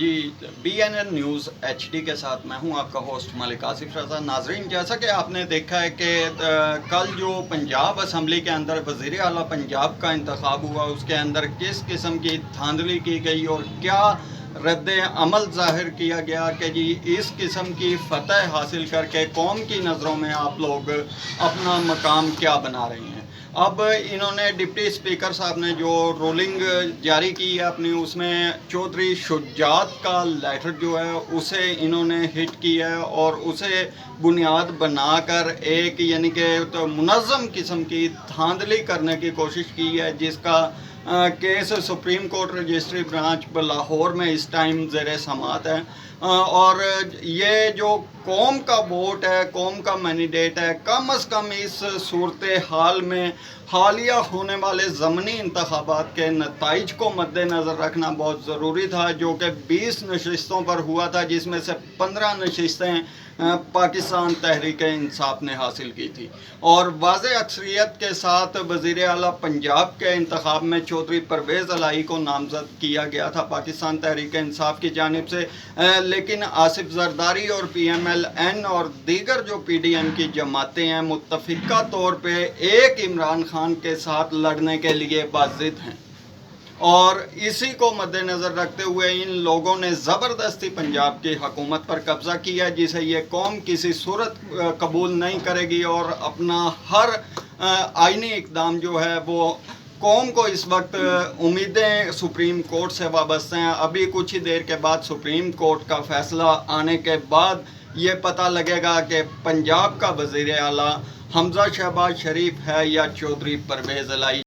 جی BNN news HD کے ساتھ میں ہوں آپ کا ہوسٹ ملک آصف رضا۔ ناظرین، جیسا کہ آپ نے دیکھا ہے کہ کل جو پنجاب اسمبلی کے اندر وزیر اعلیٰ پنجاب کا انتخاب ہوا، اس کے اندر کس قسم کی دھاندلی کی گئی اور کیا رد عمل ظاہر کیا گیا کہ جی اس قسم کی فتح حاصل کر کے قوم کی نظروں میں آپ لوگ اپنا مقام کیا بنا رہے ہیں۔ اب انہوں نے ڈپٹی اسپیکر صاحب نے جو رولنگ جاری کی ہے اپنی، اس میں چودھری شجاعت کا لیٹر جو ہے اسے انہوں نے ہٹ کیا ہے اور اسے بنیاد بنا کر ایک یعنی کہ منظم قسم کی دھاندلی کرنے کی کوشش کی ہے، جس کا case supreme court registry branch Lahore میں اس ٹائم زیر سماعت ہے۔ اور یہ جو قوم کا ووٹ ہے، قوم کا مینڈیٹ ہے، کم از کم اس صورتحال میں حالیہ ہونے والے ضمنی انتخابات کے نتائج کو مد نظر رکھنا بہت ضروری تھا، جو کہ 20 نشستوں پر ہوا تھا، جس میں سے 15 نشستیں پاکستان تحریک انصاف نے حاصل کی تھی اور واضح اکثریت کے ساتھ وزیر اعلیٰ پنجاب کے انتخاب میں چودھری پرویز الہی کو نامزد کیا گیا تھا پاکستان تحریک انصاف کی جانب سے، لیکن آصف زرداری اور PMLN اور دیگر جو PDM کی جماعتیں ہیں متفقہ طور پہ ایک عمران خان کے ساتھ لڑنے کے لیے باضد ہیں، اور اسی کو مد نظر رکھتے ہوئے ان لوگوں نے زبردستی پنجاب کی حکومت پر قبضہ کیا، جسے یہ قوم کسی صورت قبول نہیں کرے گی، اور اپنا ہر آئینی اقدام جو ہے وہ قوم کو اس وقت امیدیں سپریم کورٹ سے وابستہ ہیں۔ ابھی کچھ ہی دیر کے بعد سپریم کورٹ کا فیصلہ آنے کے بعد یہ پتہ لگے گا کہ پنجاب کا وزیر اعلیٰ حمزہ شہباز شریف ہے یا چودھری پرویز الہی۔